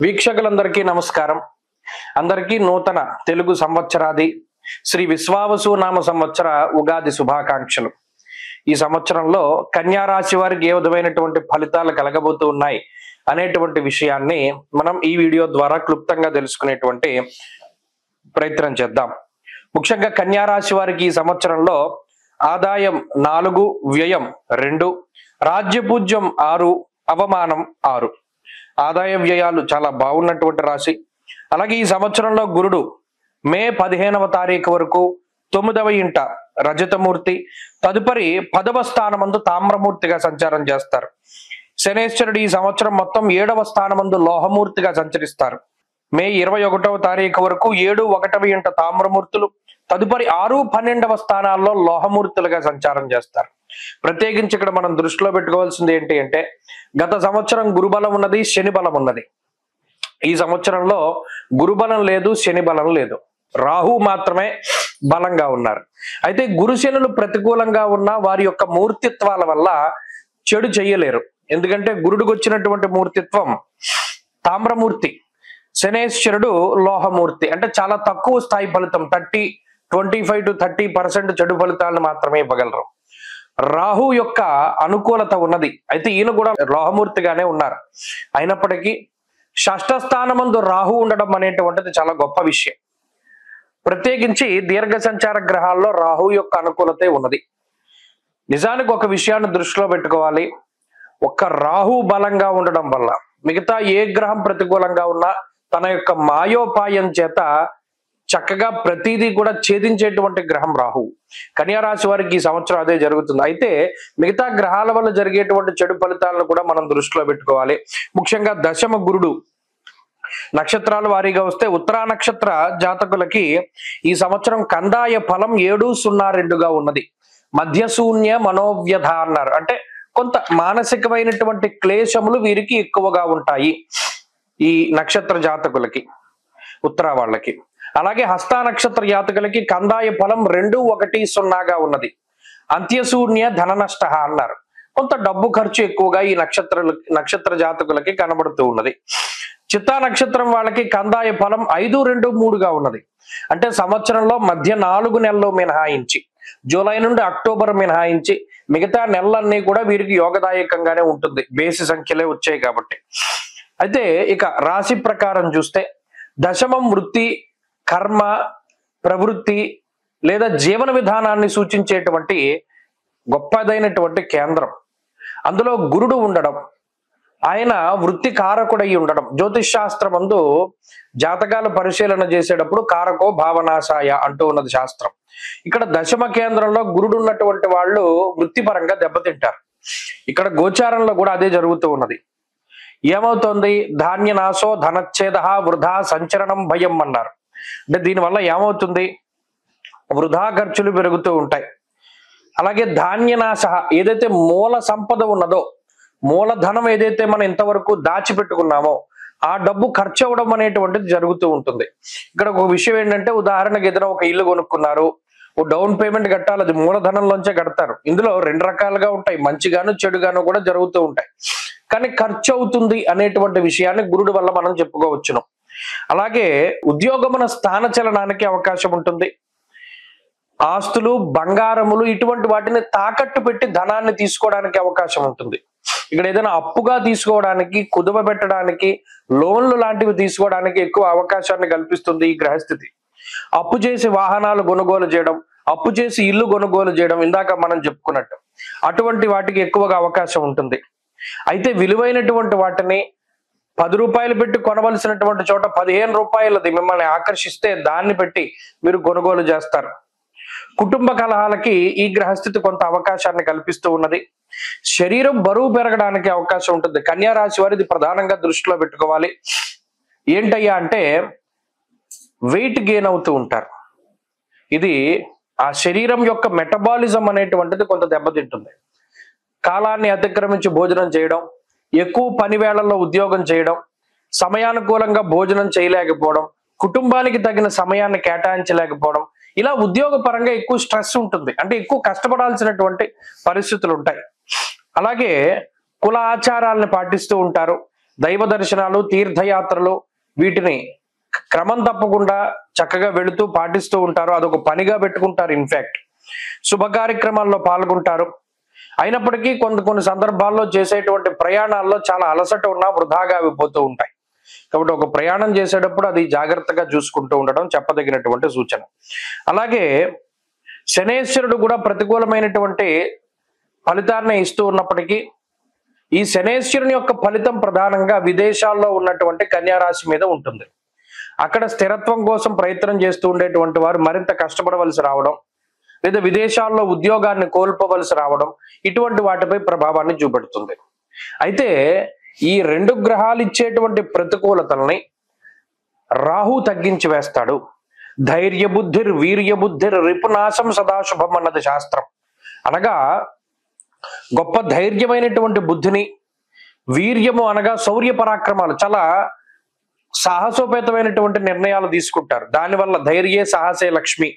వీక్షకులందరికీ నమస్కారం. అందరికీ నూతన తెలుగు సంవత్సరాది శ్రీ విశ్వావసు నామ సంవత్సర ఉగాది శుభాకాంక్షలు. ఈ సంవత్సరంలో కన్యా రాశి వారికి ఏ విధమైనటువంటి ఫలితాలు కలగబోతూ ఉన్నాయి అనేటువంటి విషయాన్ని మనం ఈ వీడియో ద్వారా క్లుప్తంగా తెలుసుకునేటువంటి ప్రయత్నం చేద్దాం. ముఖ్యంగా కన్యా రాశి వారికి ఈ సంవత్సరంలో ఆదాయం 4, వ్యయం 2, రాజ్యపూజ్యం 6, అవమానం 6. ఆదాయ వ్యయాలు చాలా బాగున్నటువంటి రాశి. అలాగే ఈ సంవత్సరంలో గురుడు మే 15వ తారీఖు వరకు 9వ ఇంట రజతమూర్తి, తదుపరి 10వ స్థానమందు తామ్రమూర్తిగా సంచారం చేస్తారు. శనేశ్వరుడు ఈ సంవత్సరం మొత్తం 7వ స్థానమందు లోహమూర్తిగా సంచరిస్తారు. మే 21వ తారీఖు వరకు 7, 1వ ఇంట తామ్రమూర్తులు, తదుపరి 6, 12వ స్థానాల్లో లోహమూర్తులుగా సంచారం చేస్తారు. ప్రత్యేకించి ఇక్కడ మనం దృష్టిలో పెట్టుకోవాల్సింది ఏంటి అంటే, గత సంవత్సరం గురుబలం ఉన్నది, శని బలం ఉన్నది. ఈ సంవత్సరంలో గురుబలం లేదు, శని బలం లేదు, రాహు మాత్రమే బలంగా ఉన్నారు. అయితే గురు శనులు ప్రతికూలంగా ఉన్న వారి యొక్క మూర్తిత్వాల వల్ల చెడు చెయ్యలేరు. ఎందుకంటే గురుడికి వచ్చినటువంటి మూర్తిత్వం తామ్రమూర్తి, శనేశ్వరుడు లోహమూర్తి. అంటే చాలా తక్కువ స్థాయి ఫలితం, 25 to 30% చెడు ఫలితాలను మాత్రమే ఇవ్వగలరు. రాహు యొక్క అనుకూలత ఉన్నది, అయితే ఈయన కూడా లోహమూర్తిగానే ఉన్నారు. అయినప్పటికీ షష్ఠ స్థానమందు రాహు ఉండడం అనేటువంటిది చాలా గొప్ప విషయం. ప్రత్యేకించి దీర్ఘ సంచార గ్రహాల్లో రాహు యొక్క అనుకూలతే ఉన్నది. నిజానికి ఒక విషయాన్ని దృష్టిలో పెట్టుకోవాలి. ఒక్క రాహు బలంగా ఉండడం వల్ల మిగతా ఏ గ్రహం ప్రతికూలంగా ఉన్నా తన యొక్క మాయోపాయం చేత చక్కగా ప్రతిదీ కూడా ఛేదించేటువంటి గ్రహం రాహువు. కన్యా రాశి వారికి ఈ సంవత్సరం అదే జరుగుతుంది. అయితే మిగతా గ్రహాల వల్ల జరిగేటువంటి చెడు ఫలితాలను కూడా మనం దృష్టిలో పెట్టుకోవాలి. ముఖ్యంగా దశమ గురుడు నక్షత్రాల వారీగా వస్తే ఉత్తరా నక్షత్ర జాతకులకి ఈ సంవత్సరం కందాయ ఫలం 7-0-2గా ఉన్నది. మధ్యశూన్య మనోవ్యధ అన్నారు. అంటే కొంత మానసికమైనటువంటి క్లేశములు వీరికి ఎక్కువగా ఉంటాయి ఈ నక్షత్ర జాతకులకి, ఉత్తరా వాళ్ళకి. అలాగే హస్త నక్షత్ర జాతకులకి కందాయ ఫలం 2-1-0గా ఉన్నది. అంత్యశూన్య ధన నష్ట అన్నారు. కొంత డబ్బు ఖర్చు ఎక్కువగా ఈ నక్షత్ర జాతకులకి కనబడుతూ ఉన్నది. చిత్తా నక్షత్రం వాళ్ళకి కందాయ ఫలం 5-2-3గా ఉన్నది. అంటే సంవత్సరంలో మధ్య 4 నెలలు మినహాయించి, జూలై నుండి అక్టోబర్ మినహాయించి మిగతా నెలలన్నీ కూడా వీరికి యోగదాయకంగానే ఉంటుంది. బేసి సంఖ్యలే వచ్చాయి కాబట్టి. అయితే ఇక రాశి ప్రకారం చూస్తే దశమం వృత్తి, కర్మ, ప్రవృత్తి లేదా జీవన విధానాన్ని సూచించేటువంటి గొప్పదైనటువంటి కేంద్రం. అందులో గురుడు ఉండడం, ఆయన వృత్తి కారకుడై ఉండడం. జ్యోతిష్ శాస్త్రమందు జాతకాల పరిశీలన చేసేటప్పుడు కారకో భావనాశాయ అంటూ ఉన్నది శాస్త్రం. ఇక్కడ దశమ కేంద్రంలో గురుడు ఉన్నటువంటి వాళ్ళు వృత్తిపరంగా దెబ్బతింటారు. ఇక్కడ గోచారంలో కూడా అదే జరుగుతూ ఉన్నది. ఏమవుతుంది? ధాన్యనాశో ధనచ్ఛేద వృధా సంచరణం భయం అన్నారు. అంటే దీనివల్ల ఏమవుతుంది? వృధా ఖర్చులు పెరుగుతూ ఉంటాయి. అలాగే ధాన్యనాశ, ఏదైతే మూల సంపద ఉన్నదో, మూలధనం ఏదైతే మనం ఇంతవరకు దాచిపెట్టుకున్నామో ఆ డబ్బు ఖర్చు అవ్వడం అనేటువంటిది జరుగుతూ ఉంటుంది. ఇక్కడ ఒక విషయం ఏంటంటే, ఉదాహరణకు ఏదైనా ఒక ఇల్లు కొనుక్కున్నారు, ఓ డౌన్ పేమెంట్ కట్టాలి, అది మూలధనంలోంచే కడతారు. ఇందులో 2 రకాలుగా ఉంటాయి, మంచిగాను చెడుగాను కూడా జరుగుతూ ఉంటాయి. కానీ ఖర్చు అవుతుంది అనేటువంటి విషయాన్ని గురుడు వల్ల మనం చెప్పుకోవచ్చును. అలాగే ఉద్యోగమున స్థానచలనానికి అవకాశం ఉంటుంది. ఆస్తులు, బంగారములు ఇటువంటి వాటిని తాకట్టు పెట్టి ధనాన్ని తీసుకోవడానికి అవకాశం ఉంటుంది. ఇక్కడ ఏదైనా అప్పుగా తీసుకోవడానికి, కుదువ పెట్టడానికి, లోన్లు లాంటివి తీసుకోవడానికి ఎక్కువ అవకాశాన్ని కల్పిస్తుంది ఈ గ్రహస్థితి. అప్పు చేసి వాహనాలు కొనుగోలు చేయడం, అప్పు చేసి ఇల్లు కొనుగోలు చేయడం, ఇందాక మనం చెప్పుకున్నట్టు అటువంటి వాటికి ఎక్కువగా అవకాశం ఉంటుంది. అయితే విలువైనటువంటి వాటిని 10 రూపాయలు పెట్టి కొనవలసినటువంటి చోట 15 రూపాయలది మిమ్మల్ని ఆకర్షిస్తే దాన్ని పెట్టి మీరు కొనుగోలు చేస్తారు. కుటుంబ కలహాలకి ఈ గ్రహస్థితి కొంత అవకాశాన్ని కల్పిస్తూ ఉన్నది. శరీరం బరువు పెరగడానికి అవకాశం ఉంటుంది. కన్యా రాశి వారు ఇది ప్రధానంగా దృష్టిలో పెట్టుకోవాలి. ఏంటయ్యా అంటే, వెయిట్ గెయిన్ అవుతూ ఉంటారు. ఇది ఆ శరీరం యొక్క మెటబాలిజం అనేటువంటిది కొంత దెబ్బతింటుంది. కాలాన్ని అతిక్రమించి భోజనం చేయడం, ఎక్కువ పని వేళల్లో ఉద్యోగం చేయడం, సమయానుకూలంగా భోజనం చేయలేకపోవడం, కుటుంబానికి తగిన సమయాన్ని కేటాయించలేకపోవడం, ఇలా ఉద్యోగ పరంగా ఎక్కువ స్ట్రెస్ ఉంటుంది. అంటే ఎక్కువ కష్టపడాల్సినటువంటి పరిస్థితులు ఉంటాయి. అలాగే కుల ఆచారాలను పాటిస్తూ ఉంటారు. దైవ దర్శనాలు, తీర్థయాత్రలు వీటిని క్రమం తప్పకుండా చక్కగా వెళుతూ పాటిస్తూ ఉంటారు. అదొక పనిగా పెట్టుకుంటారు. ఇన్ఫాక్ట్ శుభ కార్యక్రమాల్లో పాల్గొంటారు. అయినప్పటికీ కొన్ని సందర్భాల్లో చేసేటువంటి ప్రయాణాల్లో చాలా అలసట ఉన్నా వృధాగా అయిపోతూ ఉంటాయి. కాబట్టి ఒక ప్రయాణం చేసేటప్పుడు అది జాగ్రత్తగా చూసుకుంటూ ఉండడం చెప్పదగినటువంటి సూచన. అలాగే శనేశ్వరుడు కూడా ప్రతికూలమైనటువంటి ఫలితాన్ని ఇస్తూ ఉన్నప్పటికీ ఈ శనేశ్వరుని యొక్క ఫలితం ప్రధానంగా విదేశాల్లో ఉన్నటువంటి కన్యారాశి మీద ఉంటుంది. అక్కడ స్థిరత్వం కోసం ప్రయత్నం చేస్తూ ఉండేటువంటి వారు మరింత కష్టపడవలసి రావడం, లేదా విదేశాల్లో ఉద్యోగాన్ని కోల్పోవలసి రావడం, ఇటువంటి వాటిపై ప్రభావాన్ని చూపెడుతుంది. అయితే ఈ 2 గ్రహాలు ఇచ్చేటువంటి ప్రతికూలతల్ని రాహు తగ్గించి వేస్తాడు. ధైర్య బుద్ధిర్ వీర్య బుద్ధిర్ రిపునాశం సదాశుభం అన్నది శాస్త్రం. అనగా గొప్ప ధైర్యమైనటువంటి బుద్ధిని, వీర్యము అనగా శౌర్య పరాక్రమాలు, చాలా సాహసోపేతమైనటువంటి నిర్ణయాలు తీసుకుంటారు. దానివల్ల ధైర్యే సాహసే లక్ష్మి,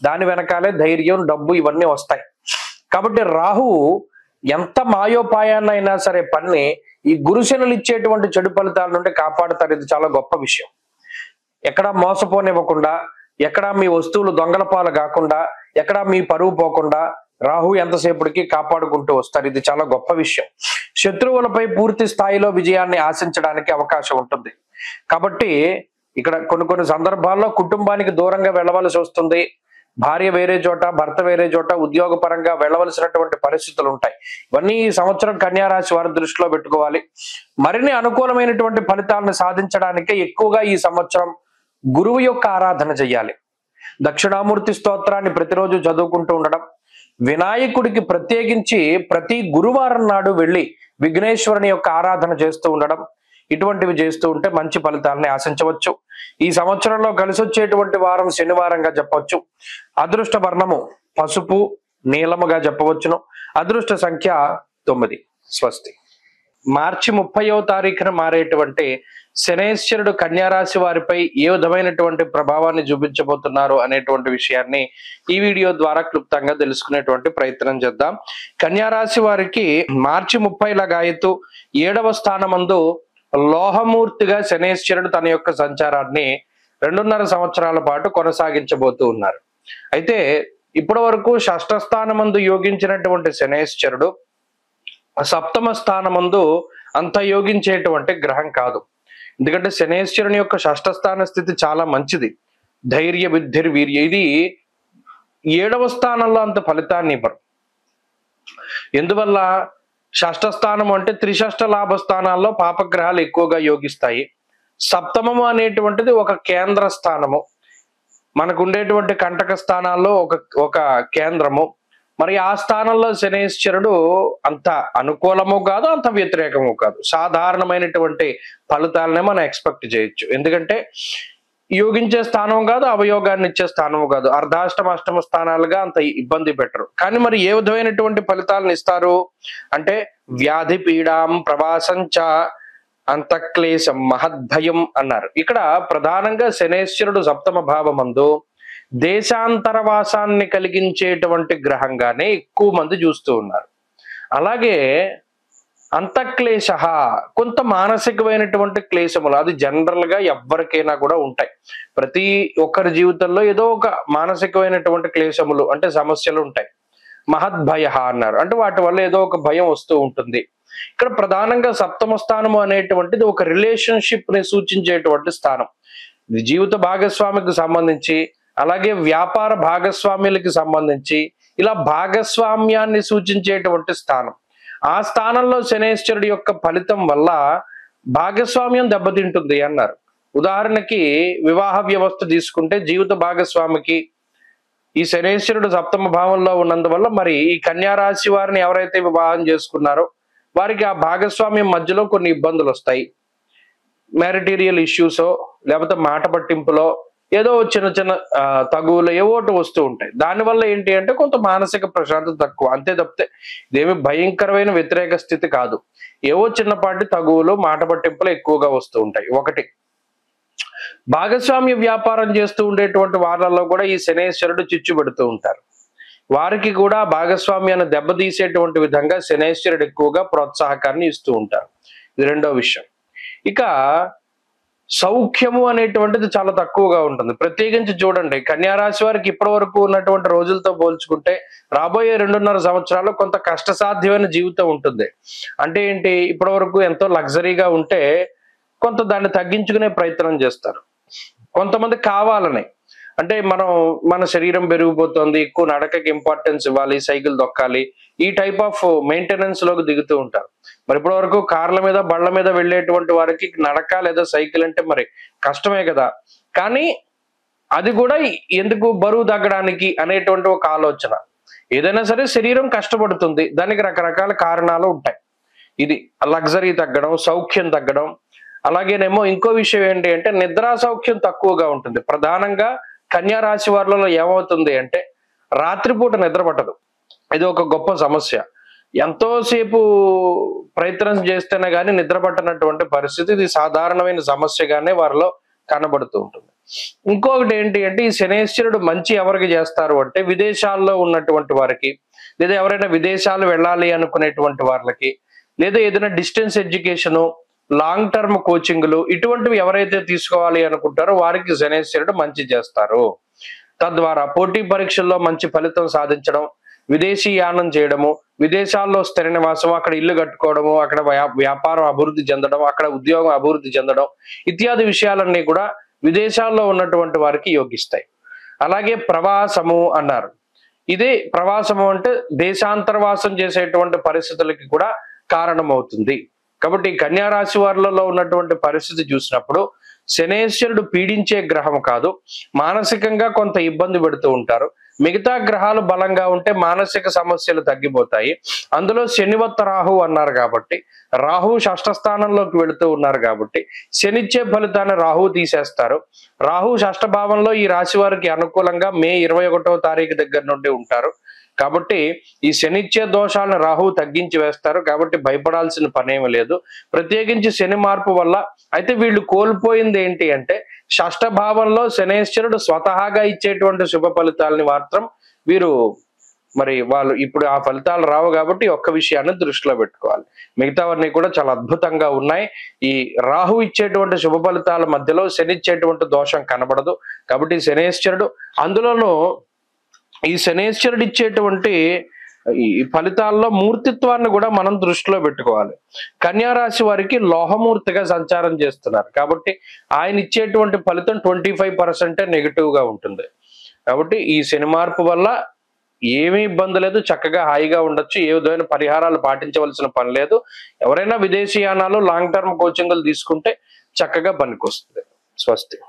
దాని వెనకాలే ధైర్యం, డబ్బు ఇవన్నీ వస్తాయి. కాబట్టి రాహువు ఎంత మాయోపాయాన్నైనా సరే పన్ని ఈ గురుశనులు ఇచ్చేటువంటి చెడు ఫలితాల నుండి కాపాడుతారు. ఇది చాలా గొప్ప విషయం. ఎక్కడా మోసపోనివ్వకుండా, ఎక్కడా మీ వస్తువులు దొంగల పాలు కాకుండా, ఎక్కడా మీ పరువు పోకుండా రాహు ఎంతసేపటికి కాపాడుకుంటూ వస్తారు. ఇది చాలా గొప్ప విషయం. శత్రువులపై పూర్తి స్థాయిలో విజయాన్ని ఆశించడానికి అవకాశం ఉంటుంది. కాబట్టి ఇక్కడ కొన్ని సందర్భాల్లో కుటుంబానికి దూరంగా వెళ్ళవలసి వస్తుంది. భార్య వేరే చోట, భర్త వేరే చోట ఉద్యోగపరంగా వెళ్ళవలసినటువంటి పరిస్థితులు ఉంటాయి. ఇవన్నీ ఈ సంవత్సరం కన్యారాశి వారి దృష్టిలో పెట్టుకోవాలి. మరిన్ని అనుకూలమైనటువంటి ఫలితాలను సాధించడానికి ఎక్కువగా ఈ సంవత్సరం గురువు యొక్క ఆరాధన చెయ్యాలి. దక్షిణామూర్తి స్తోత్రాన్ని ప్రతిరోజు చదువుకుంటూ ఉండడం, వినాయకుడికి ప్రత్యేకించి ప్రతి గురువారం నాడు వెళ్ళి విఘ్నేశ్వరుని యొక్క ఆరాధన చేస్తూ ఉండడం, ఇటువంటివి చేస్తూ ఉంటే మంచి ఫలితాలని ఆశించవచ్చు. ఈ సంవత్సరంలో కలిసి వచ్చేటువంటి వారం శనివారంగా చెప్పవచ్చు. అదృష్ట వర్ణము పసుపు నీలముగా చెప్పవచ్చును. అదృష్ట సంఖ్య 9. స్వస్తి. మార్చి 30వ తారీఖున మారేటువంటి శనేశ్వరుడు కన్యారాశి వారిపై ఏ విధమైనటువంటి ప్రభావాన్ని చూపించబోతున్నారు అనేటువంటి విషయాన్ని ఈ వీడియో ద్వారా క్లుప్తంగా తెలుసుకునేటువంటి ప్రయత్నం చేద్దాం. కన్యారాశి వారికి మార్చి 30 లగాయతు 7వ స్థానమందు లోహమూర్తిగా శనేశ్వరుడు తన యొక్క సంచారాన్ని 2.5 సంవత్సరాల పాటు కొనసాగించబోతూ ఉన్నారు. అయితే ఇప్పటి వరకు 6వ స్థానమందు యోగించినటువంటి శనేశ్వరుడు 7వ స్థానమందు అంత యోగించేటువంటి గ్రహం కాదు. ఎందుకంటే శనేశ్వరుని యొక్క 6వ స్థాన స్థితి చాలా మంచిది. ధైర్య బుద్ధిర్ వీర్య, ఇది 7వ స్థానంలో అంత ఫలితాన్ని ఇవ్వరు. ఎందువల్ల? 6వ స్థానం అంటే త్రిషష్ట లాభ స్థానాల్లో పాపగ్రహాలు ఎక్కువగా యోగిస్తాయి. 7వ అనేటువంటిది ఒక కేంద్ర స్థానము, మనకు ఉండేటువంటి కంటక స్థానాల్లో ఒక కేంద్రము. మరి ఆ స్థానంలో శనేశ్వరుడు అంత అనుకూలము కాదు, అంత వ్యతిరేకము కాదు. సాధారణమైనటువంటి ఫలితాలనే మనం ఎక్స్పెక్ట్ చేయొచ్చు. ఎందుకంటే యోగించే స్థానం కాదు, అవయోగాన్ని ఇచ్చే స్థానము కాదు. అర్ధాష్టమ అష్టమ స్థానాలుగా అంత ఇబ్బంది పెట్టరు. కానీ మరి ఏ విధమైనటువంటి ఫలితాలను ఇస్తారు అంటే వ్యాధి పీడాం ప్రవాసంచ అంతఃక్లేశం మహద్భయం అన్నారు. ఇక్కడ ప్రధానంగా శనేశ్వరుడు 7వ భావమందు దేశాంతరవాసాన్ని కలిగించేటువంటి గ్రహంగానే ఎక్కువ మంది చూస్తూ ఉన్నారు. అలాగే అంతఃక్లేశ, కొంత మానసికమైనటువంటి క్లేశములు, అది జనరల్ గా ఎవరికైనా కూడా ఉంటాయి. ప్రతి ఒక్కరి జీవితంలో ఏదో ఒక మానసికమైనటువంటి క్లేశములు అంటే సమస్యలు ఉంటాయి. మహద్భయ అన్నారు అంటే వాటి వల్ల ఏదో ఒక భయం వస్తూ ఉంటుంది. ఇక్కడ ప్రధానంగా 7వ స్థానము అనేటువంటిది ఒక రిలేషన్షిప్ ని సూచించేటువంటి స్థానం. ఇది జీవిత భాగస్వామికి సంబంధించి, అలాగే వ్యాపార భాగస్వామ్యులకి సంబంధించి, ఇలా భాగస్వామ్యాన్ని సూచించేటువంటి స్థానం. ఆ స్థానంలో శనేశ్వరుడి యొక్క ఫలితం వల్ల భాగస్వామ్యం దెబ్బతింటుంది అన్నారు. ఉదాహరణకి వివాహ వ్యవస్థ తీసుకుంటే జీవిత భాగస్వామికి ఈ శనేశ్వరుడు 7వ భావంలో ఉన్నందువల్ల మరి ఈ కన్యారాశి వారిని ఎవరైతే వివాహం చేసుకున్నారో వారికి ఆ భాగస్వామ్యం మధ్యలో కొన్ని ఇబ్బందులు వస్తాయి. మ్యారిటీరియల్ ఇష్యూసో లేకపోతే మాట పట్టింపులో ఏదో చిన్న తగువులు ఏవోటి వస్తూ ఉంటాయి. దానివల్ల ఏంటి అంటే కొంత మానసిక ప్రశాంతత తక్కువ, అంతే తప్పితే ఇదేమి భయంకరమైన వ్యతిరేక స్థితి కాదు. ఏవో చిన్నపాటి తగువులు మాట పట్టింపులు ఎక్కువగా వస్తూ ఉంటాయి. ఒకటి, భాగస్వామ్య వ్యాపారం చేస్తూ ఉండేటువంటి వాళ్ళలో కూడా ఈ శనేశ్వరుడు చిచ్చు పెడుతూ ఉంటారు. వారికి కూడా భాగస్వామ్యాన్ని దెబ్బతీసేటువంటి విధంగా శనేశ్వరుడు ఎక్కువగా ప్రోత్సాహకాన్ని ఇస్తూ ఉంటారు. ఇది రెండో విషయం. ఇక సౌఖ్యము అనేటువంటిది చాలా తక్కువగా ఉంటుంది. ప్రత్యేకించి చూడండి, కన్యా రాశి వారికి ఇప్పటి వరకు ఉన్నటువంటి రోజులతో పోల్చుకుంటే రాబోయే 2.5 సంవత్సరాలు కొంత కష్టసాధ్యమైన జీవితం ఉంటుంది. అంటే ఏంటి, ఇప్పటి వరకు ఎంతో లగ్జరీగా ఉంటే కొంత దాన్ని తగ్గించుకునే ప్రయత్నం చేస్తారు. కొంతమంది కావాలని, అంటే మన శరీరం పెరిగిపోతుంది, ఎక్కువ నడకకి ఇంపార్టెన్స్ ఇవ్వాలి, సైకిల్ దొక్కాలి, ఈ టైప్ ఆఫ్ మెయింటెనెన్స్ లోకి దిగుతూ ఉంటారు. మరి ఇప్పటి వరకు కార్ల మీద బళ్ళ మీద వెళ్ళేటువంటి వారికి నడక లేదా సైకిల్ అంటే మరి కష్టమే కదా. కానీ అది కూడా ఎందుకు, బరువు తగ్గడానికి అనేటువంటి ఒక ఆలోచన. ఏదైనా సరే శరీరం కష్టపడుతుంది, దానికి రకరకాల కారణాలు ఉంటాయి. ఇది లగ్జరీ తగ్గడం, సౌఖ్యం తగ్గడం. అలాగేనేమో ఇంకో విషయం ఏంటి అంటే నిద్రా సౌఖ్యం తక్కువగా ఉంటుంది. ప్రధానంగా కన్యా రాశి వారిలో ఏమవుతుంది అంటే రాత్రిపూట నిద్ర పట్టదు. ఇది ఒక గొప్ప సమస్య. ఎంతోసేపు ప్రయత్నం చేస్తేనే కానీ నిద్ర పట్టనటువంటి పరిస్థితి, ఇది సాధారణమైన సమస్యగానే వారిలో కనబడుతూ ఉంటుంది. ఇంకొకటి ఏంటి అంటే ఈ శనేశ్వరుడు మంచి ఎవరికి చేస్తారు అంటే విదేశాల్లో ఉన్నటువంటి వారికి, లేదా ఎవరైనా విదేశాలు వెళ్ళాలి అనుకునేటువంటి వాళ్ళకి, లేదా ఏదైనా డిస్టెన్స్ ఎడ్యుకేషను, లాంగ్ టర్మ్ కోచింగ్లు ఇటువంటివి ఎవరైతే తీసుకోవాలి అనుకుంటారో వారికి శనేశ్వరుడు మంచి చేస్తారు. తద్వారా పోటీ పరీక్షల్లో మంచి ఫలితం సాధించడం, విదేశీ యానం చేయడము, విదేశాల్లో స్థిర నివాసం, అక్కడ ఇల్లు కట్టుకోవడము, అక్కడ వ్యాపారం అభివృద్ధి చెందడం, అక్కడ ఉద్యోగం అభివృద్ధి చెందడం ఇత్యాది విషయాలన్నీ కూడా విదేశాల్లో ఉన్నటువంటి వారికి యోగిస్తాయి. అలాగే ప్రవాసము అన్నారు. ఇదే ప్రవాసము అంటే దేశాంతరవాసం చేసేటువంటి పరిస్థితులకి కూడా కారణమవుతుంది. కాబట్టి కన్యా రాశి వారిలో ఉన్నటువంటి పరిస్థితి చూసినప్పుడు శనేశ్వరుడు పీడించే గ్రహం కాదు, మానసికంగా కొంత ఇబ్బంది పెడుతూ ఉంటారు. మిగతా గ్రహాలు బలంగా ఉంటే మానసిక సమస్యలు తగ్గిపోతాయి. అందులో శనివత్త రాహు అన్నారు కాబట్టి, రాహు షష్ఠ స్థానంలోకి వెళుతూ ఉన్నారు కాబట్టి శనిచ్చే ఫలితాన్ని రాహు తీసేస్తారు. రాహు షష్ఠ భావంలో ఈ రాశి వారికి అనుకూలంగా మే 21వ తారీఖు దగ్గర నుండి ఉంటారు. కాబట్టి ఈ శనిచ్చే దోషాలను రాహు తగ్గించి వేస్తారు. కాబట్టి భయపడాల్సిన పనేమి లేదు. ప్రత్యేకించి శని మార్పు వల్ల అయితే వీళ్ళు కోల్పోయింది ఏంటి అంటే షష్ఠ భావంలో శనేశ్వరుడు స్వతహాగా ఇచ్చేటువంటి శుభ ఫలితాలని మాత్రం వీరు వాళ్ళు ఇప్పుడు ఆ ఫలితాలు రావు. కాబట్టి ఒక్క విషయాన్ని దృష్టిలో పెట్టుకోవాలి. మిగతావన్నీ కూడా చాలా అద్భుతంగా ఉన్నాయి. ఈ రాహు ఇచ్చేటువంటి శుభ ఫలితాల మధ్యలో శని ఇచ్చేటువంటి దోషం కనబడదు. కాబట్టి శనేశ్వరుడు, అందులోనూ ఈ శనేశ్వరుడు ఇచ్చేటువంటి ఈ ఫలితాల్లో మూర్తిత్వాన్ని కూడా మనం దృష్టిలో పెట్టుకోవాలి. కన్యా రాశి వారికి లోహమూర్తిగా సంచారం చేస్తున్నారు కాబట్టి ఆయన ఇచ్చేటువంటి ఫలితం 25% నెగిటివ్ గా ఉంటుంది. కాబట్టి ఈ శని మార్పు వల్ల ఏమీ ఇబ్బంది లేదు, చక్కగా హాయిగా ఉండొచ్చు. ఏ విధమైన పరిహారాలు పాటించవలసిన పని లేదు. ఎవరైనా విదేశీయానాలు, లాంగ్ టర్మ్ కోచింగ్లు తీసుకుంటే చక్కగా పనికొస్తుంది. స్వస్తి.